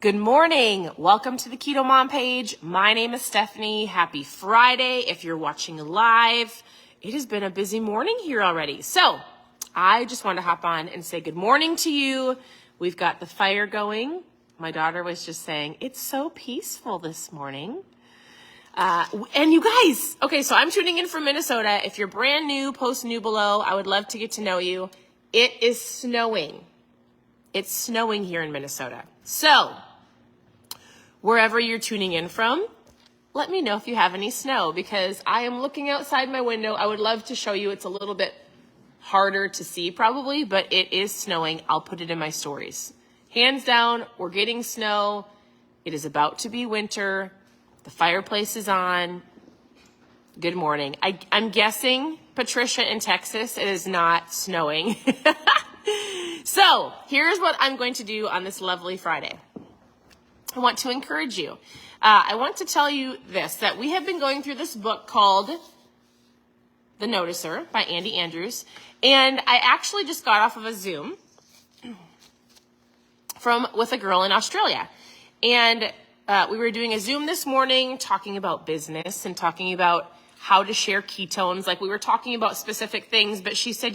Good morning. Welcome to the Keto Mom page. My name is Stephanie. Happy Friday. If you're watching live, it has been a busy morning here already. So I just want to hop on and say good morning to you. We've got the fire going. My daughter was just saying, it's so peaceful this morning. And you guys, okay, so I'm tuning in from Minnesota. If you're brand new, post new below. I would love to get to know you. It is snowing. It's snowing here in Minnesota. So wherever you're tuning in from, let me know if you have any snow because I am looking outside my window. I would love to show you. It's a little bit harder to see probably, but it is snowing. I'll put it in my stories. Hands down, we're getting snow. It is about to be winter. The fireplace is on. Good morning. I'm guessing, Patricia in Texas, it is not snowing. So here's what I'm going to do on this lovely Friday. I want to encourage you. I want to tell you this, that we have been going through this book called The Noticer by Andy Andrews. And I actually just got off of a Zoom with a girl in Australia. And we were doing a Zoom this morning talking about business and talking about how to share ketones. Like we were talking about specific things, but she said,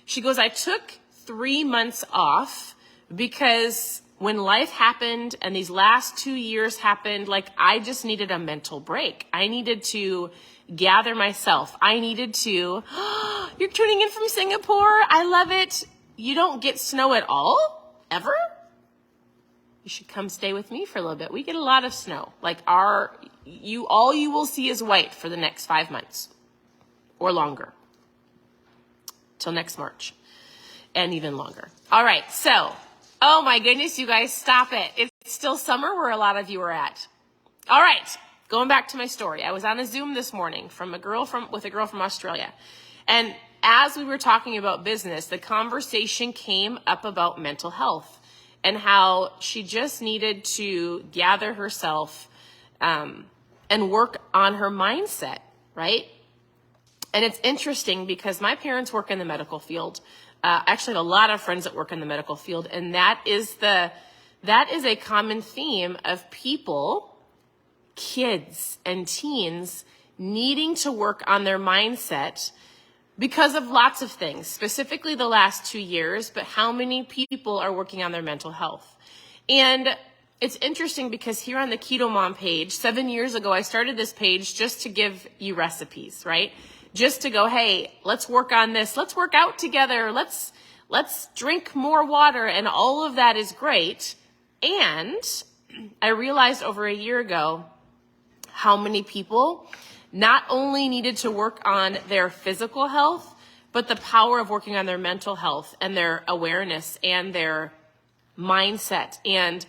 she goes, I took 3 months off because when life happened and these last 2 years happened, like I just needed a mental break. I needed to gather myself. I needed to, you're tuning in from Singapore. I love it. You don't get snow at all, ever? You should come stay with me for a little bit. We get a lot of snow. Like all you will see is white for the next 5 months or longer till next March and even longer. All right. So, oh my goodness, you guys, stop it. It's still summer where a lot of you are at. All right. Going back to my story. I was on a Zoom this morning with a girl from Australia. And as we were talking about business, the conversation came up about mental health and how she just needed to gather herself and work on her mindset, right? And it's interesting because my parents work in the medical field. Actually, I have a lot of friends that work in the medical field, and that is a common theme of people, kids and teens, needing to work on their mindset because of lots of things, specifically the last 2 years, but how many people are working on their mental health. And it's interesting because here on the Keto Mom page, 7 years ago, I started this page just to give you recipes, right? Just to go, hey, let's work on this. Let's work out together. Let's drink more water. And all of that is great. And I realized over a year ago how many people not only needed to work on their physical health, but the power of working on their mental health and their awareness and their mindset and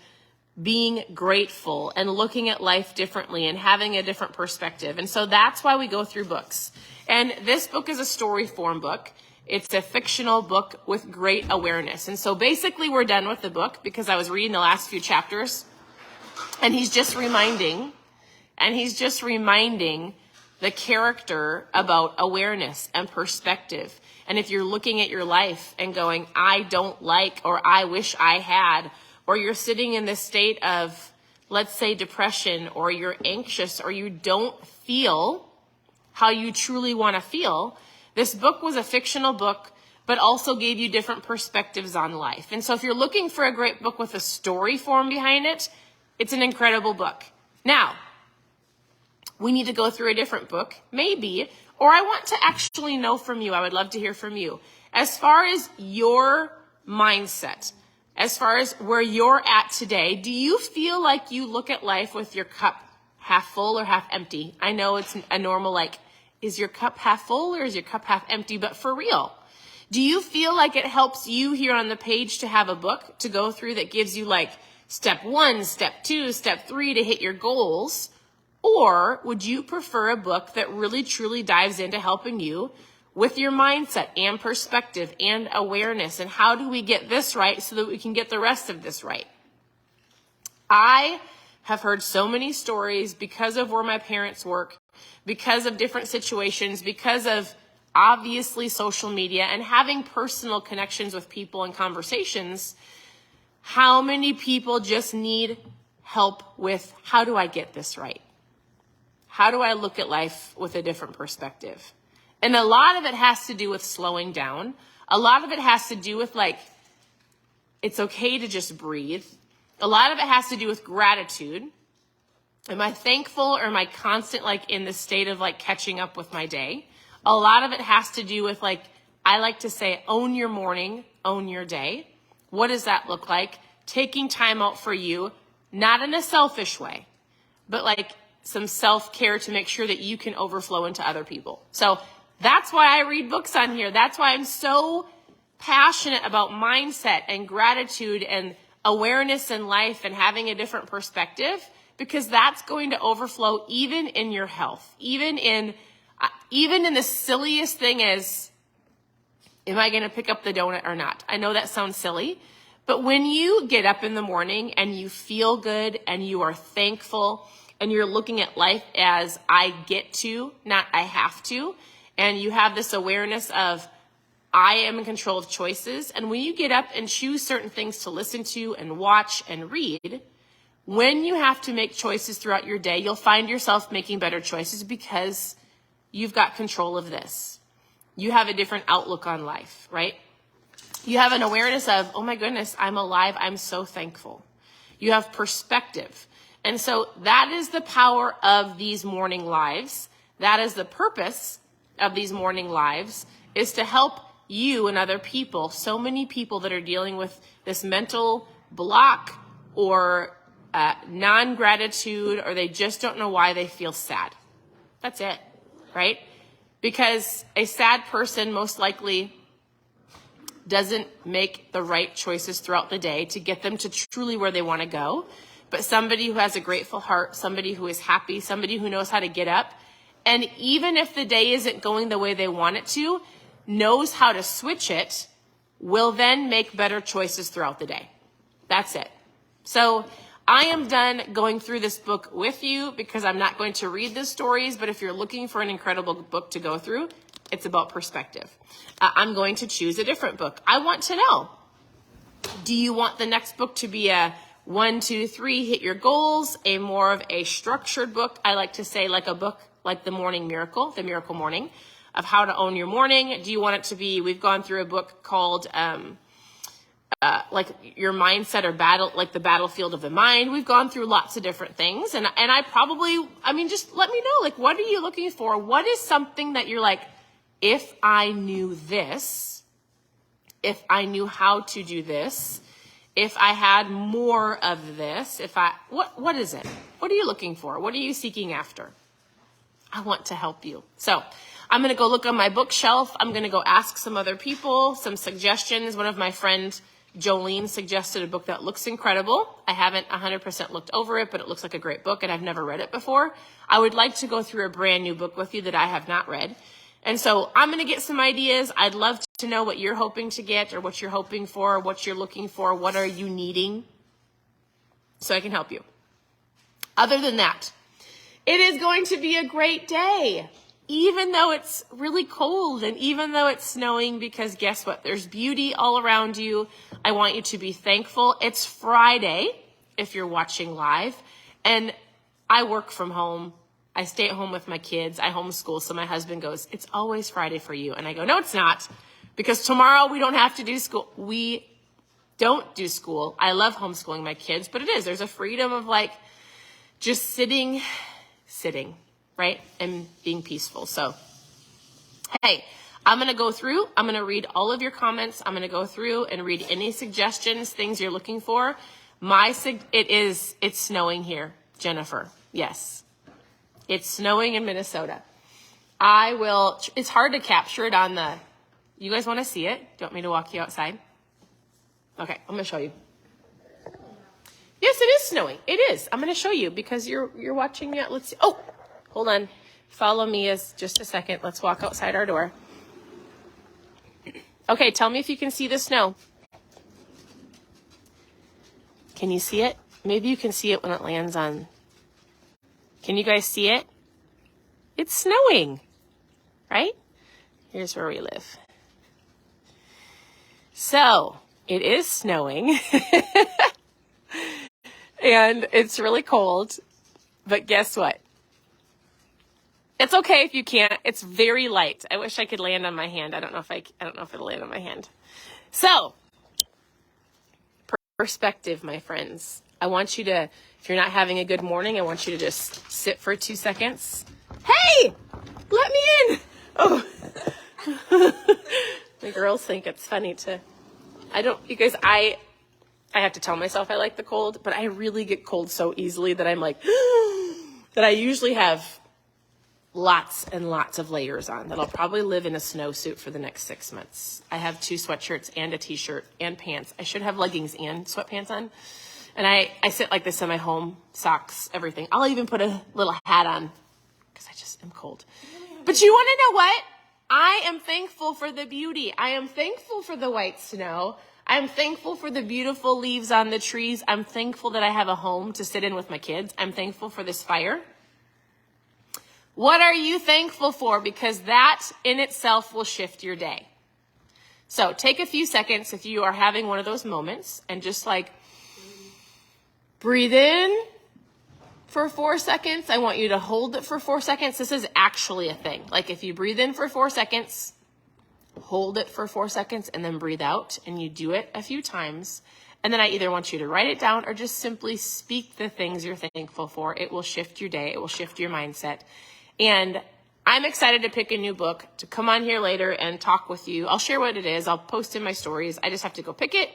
being grateful and looking at life differently and having a different perspective. And so that's why we go through books. And this book is a story form book. It's a fictional book with great awareness. And so basically we're done with the book because I was reading the last few chapters and he's just reminding the character about awareness and perspective. And if you're looking at your life and going, I don't like, or I wish I had, or you're sitting in this state of, let's say, depression, or you're anxious, or you don't feel how you truly want to feel, this book was a fictional book, but also gave you different perspectives on life. And so if you're looking for a great book with a story form behind it, it's an incredible book. Now, we need to go through a different book, maybe, or I want to actually know from you. I would love to hear from you. As far as your mindset, as far as where you're at today, do you feel like you look at life with your cup half full or half empty? I know it's a normal, is your cup half full or is your cup half empty? But for real, do you feel like it helps you here on the page to have a book to go through that gives you step 1, step 2, step 3 to hit your goals? Or would you prefer a book that really truly dives into helping you with your mindset and perspective and awareness? And how do we get this right so that we can get the rest of this right? I have heard so many stories because of where my parents work, because of different situations, because of obviously social media and having personal connections with people and conversations. How many people just need help with, how do I get this right? How do I look at life with a different perspective? And a lot of it has to do with slowing down. A lot of it has to do with like, it's okay to just breathe. A lot of it has to do with gratitude. Am I thankful, or am I constant like in the state of like catching up with my day? A lot of it has to do with like, I like to say, own your morning, own your day. What does that look like? Taking time out for you, not in a selfish way, but like some self-care to make sure that you can overflow into other people. So that's why I read books on here. That's why I'm so passionate about mindset and gratitude and awareness in life and having a different perspective, because that's going to overflow even in your health, even in the silliest thing as, am I going to pick up the donut or not? I know that sounds silly, but when you get up in the morning and you feel good and you are thankful and you're looking at life as I get to, not I have to, and you have this awareness of I am in control of choices. And when you get up and choose certain things to listen to and watch and read, when you have to make choices throughout your day, you'll find yourself making better choices because you've got control of this. You have a different outlook on life, right? You have an awareness of, oh my goodness, I'm alive. I'm so thankful. You have perspective. And so that is the power of these morning lives. That is the purpose of these morning lives, is to help you and other people, so many people that are dealing with this mental block or non-gratitude, or they just don't know why they feel sad. That's it, right? Because a sad person most likely doesn't make the right choices throughout the day to get them to truly where they want to go. But somebody who has a grateful heart, somebody who is happy, somebody who knows how to get up, and even if the day isn't going the way they want it to, knows how to switch it, will then make better choices throughout the day. That's it. So I am done going through this book with you because I'm not going to read the stories, but if you're looking for an incredible book to go through, it's about perspective. I'm going to choose a different book. I want to know, do you want the next book to be a 1, 2, 3, hit your goals, a more of a structured book? I like to say like a book like The Morning Miracle, The Miracle Morning, of how to own your morning. Do you want it to be, we've gone through a book called like your mindset, or battle, like the battlefield of the mind. We've gone through lots of different things. And just let me know, like, what are you looking for? What is something that you're like, if I knew this, if I knew how to do this, if I had more of this, what is it? What are you looking for? What are you seeking after? I want to help you. So I'm going to go look on my bookshelf. I'm going to go ask some other people some suggestions. One of my friends, Jolene, suggested a book that looks incredible. I haven't 100% looked over it, but it looks like a great book, and I've never read it before. I would like to go through a brand new book with you that I have not read. And so I'm going to get some ideas. I'd love to know what you're hoping to get, or what you're hoping for, what you're looking for, what are you needing, so I can help you. Other than that, it is going to be a great day, even though it's really cold and even though it's snowing, because guess what? There's beauty all around you. I want you to be thankful. It's Friday if you're watching live, and I work from home. I stay at home with my kids. I homeschool. So my husband goes, it's always Friday for you. And I go, no, it's not, because tomorrow we don't have to do school. We don't do school. I love homeschooling my kids, but it is. There's a freedom of like just sitting, right? And being peaceful. So, hey, I'm going to go through. I'm going to read all of your comments. I'm going to go through and read any suggestions, things you're looking for. It's snowing here, Jennifer. Yes. It's snowing in Minnesota. It's hard to capture it on you guys want to see it? Do you want me to walk you outside? Okay, I'm going to show you. Yes, it is snowing. It is. I'm going to show you because you're watching me. Let's see. Oh, hold on. Follow me just a second. Let's walk outside our door. Okay, tell me if you can see the snow. Can you see it? Maybe you can see it when it lands on. Can you guys see it? It's snowing, right? Here's where we live. So It is snowing and it's really cold, but guess what? It's okay if you can't. It's very light. I wish I could land on my hand. I don't know if it'll land on my hand. So, perspective, my friends. I want you to, if you're not having a good morning, I want you to just sit for 2 seconds. Hey, let me in. Oh, the girls think it's funny you guys, I have to tell myself I like the cold, but I really get cold so easily that I'm like, that I usually have lots and lots of layers on, that I'll probably live in a snowsuit for the next 6 months. I have 2 sweatshirts and a t-shirt and pants. I should have leggings and sweatpants on. And I sit like this in my home, socks, everything. I'll even put a little hat on because I just am cold. But you want to know what? I am thankful for the beauty. I am thankful for the white snow. I'm thankful for the beautiful leaves on the trees. I'm thankful that I have a home to sit in with my kids. I'm thankful for this fire. What are you thankful for? Because that in itself will shift your day. So take a few seconds if you are having one of those moments and just like breathe in for 4 seconds. I want you to hold it for 4 seconds. This is actually a thing. Like if you breathe in for 4 seconds, hold it for 4 seconds and then breathe out, and you do it a few times. And then I either want you to write it down or just simply speak the things you're thankful for. It will shift your day. It will shift your mindset. And I'm excited to pick a new book to come on here later and talk with you. I'll share what it is. I'll post in my stories. I just have to go pick it.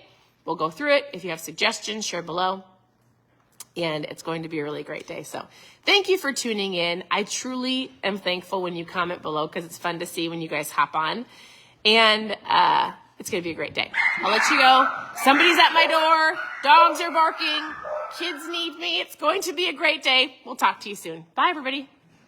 We'll go through it. If you have suggestions, share below. And it's going to be a really great day. So thank you for tuning in. I truly am thankful when you comment below because it's fun to see when you guys hop on. And it's going to be a great day. I'll let you go. Somebody's at my door. Dogs are barking. Kids need me. It's going to be a great day. We'll talk to you soon. Bye, everybody.